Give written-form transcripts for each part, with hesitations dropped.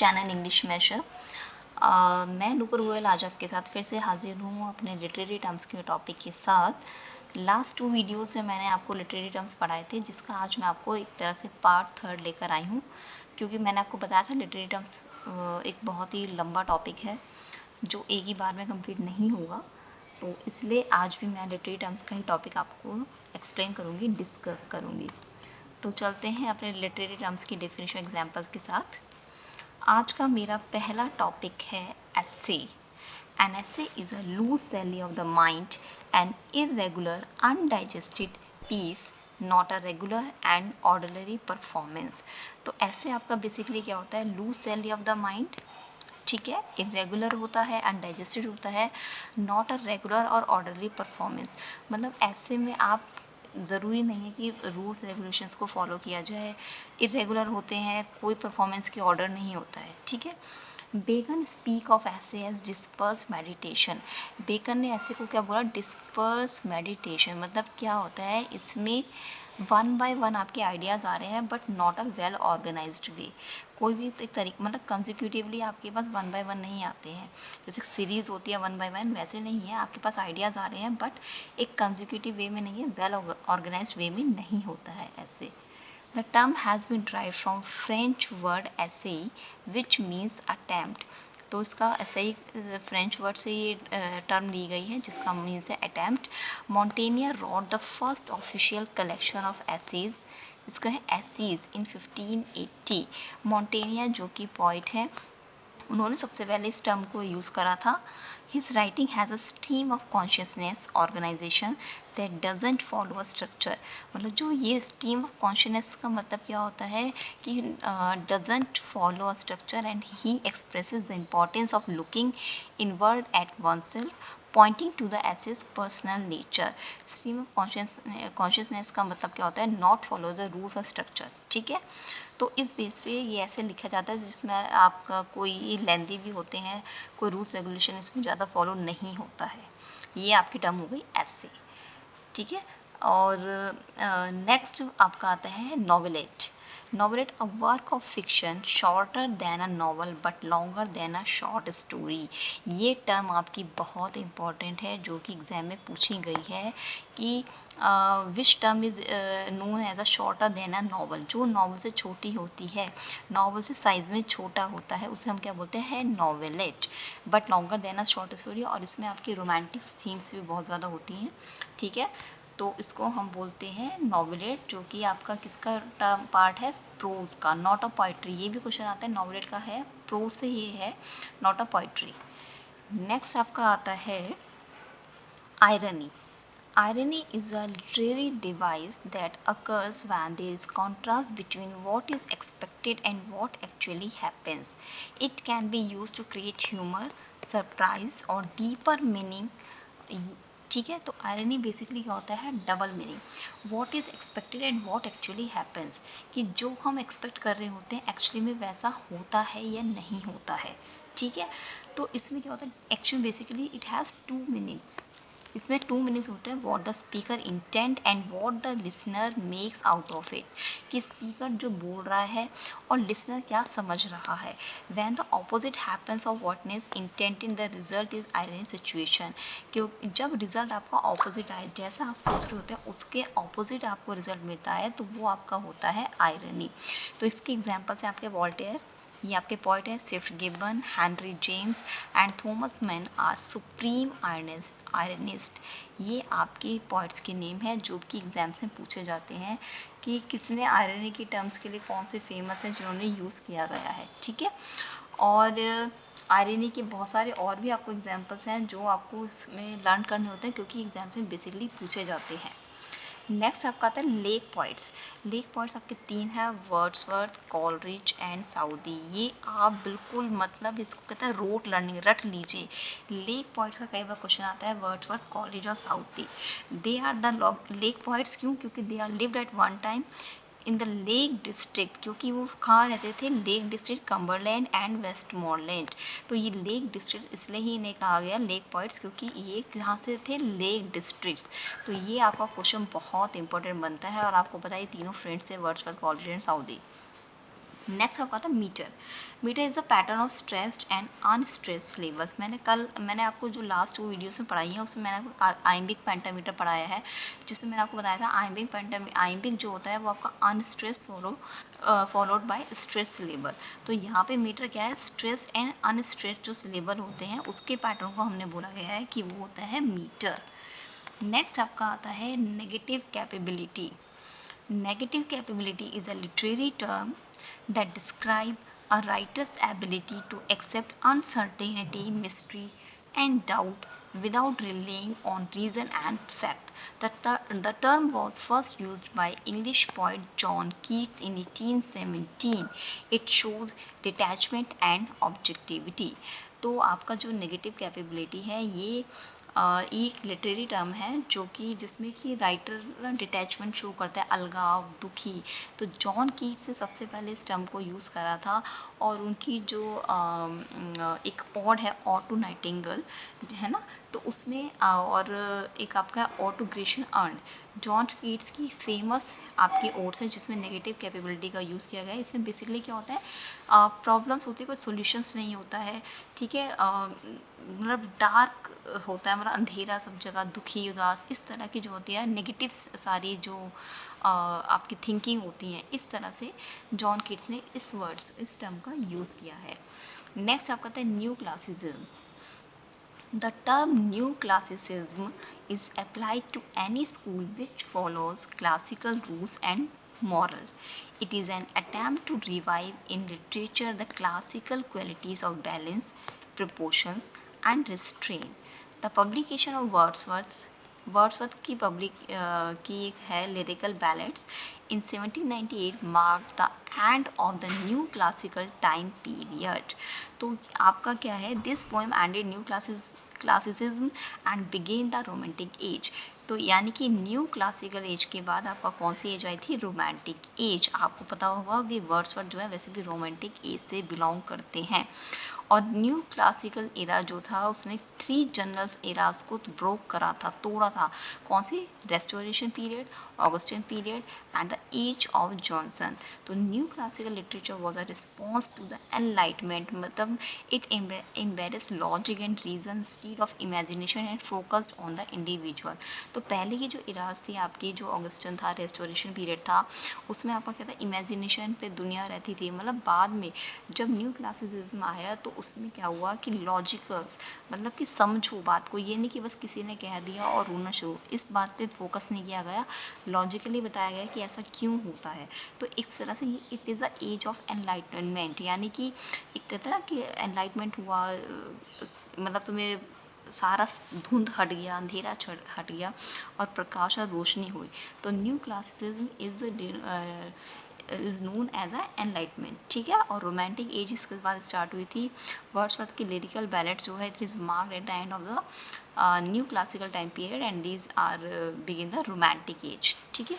Channel English major. मैं नूपुर गोयल आज आपके साथ फिर से हाजिर हूँ अपने लिटरेरी टर्म्स के टॉपिक के साथ। लास्ट 2 वीडियोस में मैंने आपको लिटरेरी टर्म्स पढ़ाए थे, जिसका आज मैं आपको एक तरह से पार्ट 3 लेकर आई हूँ, क्योंकि मैंने आपको बताया था लिटरेरी टर्म्स एक बहुत ही लंबा टॉपिक है जो एक ही बार में कंप्लीट नहीं होगा। तो इसलिए आज भी मैं लिटरेरी टर्म्स का ही टॉपिक आपको एक्सप्लेन करूँगी, डिस्कस करूँगी। तो चलते हैं अपने लिटरेरी टर्म्स की डेफिनेशन एग्जाम्पल्स के साथ। आज का मेरा पहला टॉपिक है essay. An essay is a loose sally of the mind, an irregular undigested piece, not a regular and ordinary performance. तो ऐसे आपका बेसिकली क्या होता है, loose sally of the mind, ठीक है, इरेगुलर होता है, अनडाइजेस्टेड होता है, नॉट अ रेगुलर और ऑर्डरली परफॉर्मेंस। मतलब ऐसे में आप ज़रूरी नहीं है कि रूल्स रेगुलेशंस को फॉलो किया जाए, इरेगुलर होते हैं, कोई परफॉर्मेंस की ऑर्डर नहीं होता है, ठीक है। बेकन स्पीक ऑफ ऐसे एज डिस्पर्स मेडिटेशन। बेकन ने ऐसे को क्या बोला, डिस्पर्स मेडिटेशन। मतलब क्या होता है, इसमें 1 बाय 1 आपके आइडियाज़ आ रहे हैं but not a well organised way. कोई भी एक तरीका, मतलब कंसिक्यूटिवली आपके पास 1 बाय 1 नहीं आते हैं, जैसे सीरीज़ होती है 1 बाय 1, वैसे नहीं है। आपके पास आइडियाज़ आ रहे हैं बट एक कंसिक्यूटिव वे में नहीं है, वेल ऑर्गेनाइज्ड वे में नहीं होता है ऐसे। The term has been derived from French word essai, which means attempt. तो इसका ऐसे ही फ्रेंच वर्ड से ये टर्म ली गई है, जिसका मीन्स है attempt. Montaigne wrote the first official collection of essays, इसका है एसीज इन 1580। मॉन्टेनियर जो कि पॉइट है, उन्होंने सबसे पहले इस टर्म को यूज़ करा था। His writing has a stream of consciousness organization that doesn't follow a structure। मतलब जो ये stream of consciousness का मतलब क्या होता है कि doesn't follow a structure and he expresses the importance of looking inward at oneself, pointing to the essay's personal nature। stream of consciousness का मतलब क्या होता है, not follow the rules or structure, ठीक है। तो इस बेस पे ये ऐसे लिखा जाता है जिसमें आपका कोई लेंदी भी होते हैं, कोई रूल्स रेगुलेशन इसमें ज़्यादा फॉलो नहीं होता है। ये आपकी टर्म हो गई ऐसे, ठीक है। और नेक्स्ट आपका आता है novelette. Novelette a work of fiction shorter than a novel but longer than a short story. ये टर्म आपकी बहुत इंपॉर्टेंट है, जो कि एग्जाम में पूछी गई है कि which term is known as a shorter than a novel. जो नॉवल से छोटी होती है, नॉवल से साइज में छोटा होता है, उसे हम क्या बोलते हैं, novelette. But longer than a short story, और इसमें आपकी रोमांटिक थीम्स भी बहुत ज़्यादा होती हैं, ठीक है। तो इसको हम बोलते हैं नॉवेलेट, जो कि आपका किसका टर्म पार्ट है, प्रोज का, नॉट अ पोइट्री। ये भी क्वेश्चन आता है, नॉवेलेट का है, प्रोज से ये है, नॉट अ पोइट्री। नेक्स्ट आपका आता है irony. Irony is a literary device that occurs when there is contrast between what is expected and what actually happens. It can be used to create humor, surprise or deeper meaning, ठीक है। तो irony basically क्या होता है, double meaning. What is expected and what actually happens, कि जो हम expect कर रहे होते हैं एक्चुअली में वैसा होता है या नहीं होता है, ठीक है। तो इसमें क्या होता है, actually basically it has 2 meanings. इसमें 2 मीनिंग्स होते हैं, what the speaker intent and what the listener makes out of it, कि स्पीकर जो बोल रहा है और लिसनर क्या समझ रहा है। When the opposite happens of whatness intent in the result is irony situation. क्यों, जब रिजल्ट आपका ऑपोजिट आए, जैसा आप सोच रहे होते हैं उसके ऑपोजिट आपको रिजल्ट मिलता है, तो वो आपका होता है आयरनी। तो इसके एग्जाम्पल्स हैं आपके वॉल्टेयर, ये आपके पॉइंट है, Swift Gibbon, Henry James and Thomas Mann are supreme ironist. ये आपके पॉइंट्स के नेम हैं जो कि एग्जाम्स में पूछे जाते हैं कि किसने आयरनी की टर्म्स के लिए कौन से फेमस हैं जिन्होंने यूज़ किया गया है, ठीक है। और आयरनी के बहुत सारे और भी आपको एग्जाम्पल्स हैं जो आपको इसमें लर्न करने होते हैं, क्योंकि एग्जाम्स में बेसिकली पूछे जाते हैं। नेक्स्ट आपका आता है लेक पॉइंट्स। लेक पॉइंट्स आपके 3 हैं, वर्ड्सवर्थ, कॉलरिज एंड साउदी। ये आप बिल्कुल, मतलब इसको कहते हैं रोट लर्निंग, रट लीजिए। लेक पॉइंट्स का कई बार क्वेश्चन आता है, वर्ड्सवर्थ, कॉलरिज और Southey. They are the lake poets, क्यों, क्योंकि they are lived at one time in the lake district, क्योंकि वो कहाँ रहते थे, lake district, Cumberland and Westmorland. तो ये लेक डिस्ट्रिक्ट इसलिए ही इन्हें कहा गया लेक पॉइंट्स, क्योंकि ये कहाँ से थे, लेक डिस्ट्रिक्ट्स। तो ये आपका क्वेश्चन बहुत इंपॉर्टेंट बनता है, और आपको पता है तीनों फ्रेंड्स से, Wordsworth, Coleridge and Southey. Next आपका था metre. Metre is a pattern of stressed and unstressed levels. मैंने आपको जो लास्ट वो वीडियोस में पढ़ाई है उसमें मैंने आपको आइम्बिक पेंटामीटर पढ़ाया है, जिसमें मैंने आपको बताया था आइम्बिक जो होता है वो आपका unstress followed by stress level. तो यहाँ पे मीटर क्या है, स्ट्रेस्ड एंड अनस्ट्रेस्ड जो लेवल होते हैं उसके पैटर्न को हमने बोला गया है कि वो होता है मीटर। नेक्स्ट आपका आता है negative capability. Negative capability is a literary term that describes a writer's ability to accept uncertainty, mystery, and doubt without relying on reason and fact. The term was first used by English poet John Keats in 1817. It shows detachment and objectivity. तो आपका जो negative capability है ये एक literary term है जो कि जिसमें कि राइटर डिटैचमेंट शो करता है, अलगाव, दुखी। तो जॉन कीट्स ने सबसे पहले इस टर्म को यूज़ करा था और उनकी जो एक ऑड है ऑड टू नाइटिंगेल है ना, तो उसमें और एक आपका ode to Grecian urn, John Keats की फेमस आपकी ओड्स है जिसमें नेगेटिव कैपेबिलिटी का यूज़ किया गया है। इसमें बेसिकली क्या होता है, प्रॉब्लम्स होती है, कोई सॉल्यूशंस नहीं होता है, ठीक है, मतलब डार्क होता है, मतलब अंधेरा सब जगह, दुखी, उदास, इस तरह की जो होती है नेगेटिव सारी जो आपकी थिंकिंग होती हैं, इस तरह से जॉन कीट्स ने इस टर्म का यूज़ किया है। नेक्स्ट आपका आता है new classicism. The term neoclassicism is applied to any school which follows classical rules and moral. It is an attempt to revive in literature the classical qualities of balance, proportions, and restraint. The publication of Wordsworth की एक है lyrical ballads in 1798 mark the end of the new classical time period. तो आपका क्या है, this poem ended new classicism and began the romantic age. तो यानी कि न्यू क्लासिकल एज के बाद आपका कौन सी एज आई थी, रोमांटिक एज। आपको पता होगा कि वर्ड्सवर्थ जो है वैसे भी रोमांटिक एज से बिलोंग करते हैं। और न्यू क्लासिकल एरा जो था उसने 3 जनरल्स एराज को ब्रोक करा था, तोड़ा था। कौन सी, restoration period, Augustan period and the age of Johnson. तो new classical literature was a response to the enlightenment, मतलब it embraces logic and reason instead of imagination and focused on the individual. तो पहले की जो Ira's थी आपकी, जो Augustan था, रेस्टोरेशन पीरियड था, उसमें आपका क्या था, इमेजिनेशन पे दुनिया रहती थी। मतलब बाद में जब न्यू क्लासिसिज्म आया तो उसमें क्या हुआ कि लॉजिकल्स, मतलब कि समझो बात को, ये नहीं कि बस किसी ने कह दिया और रोना शुरू, इस बात पे फोकस नहीं किया गया, लॉजिकली बताया गया कि ऐसा क्यों होता है। तो इस तरह से ये it is a age of enlightenment, यानी कि एक कहता है ना कि एनलाइटमेंट हुआ, मतलब तुम्हें सारा धुंध हट गया, अंधेरा हट गया और प्रकाश और रोशनी हुई। तो new classicism is known as a enlightenment, ठीक है। और रोमांटिक एज इसके बाद स्टार्ट हुई थी। वर्ड्सवर्थ की लिरिकल बैलेट जो है it is marked at the end of the new classical time period and these are begin the romantic age, ठीक है।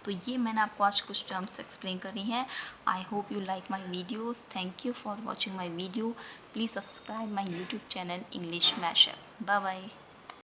तो ये मैंने आपको आज कुछ टर्म्स एक्सप्लेन करी हैं। I hope you like my videos. Thank you for watching my video. Please subscribe my YouTube channel English mashup. Bye bye.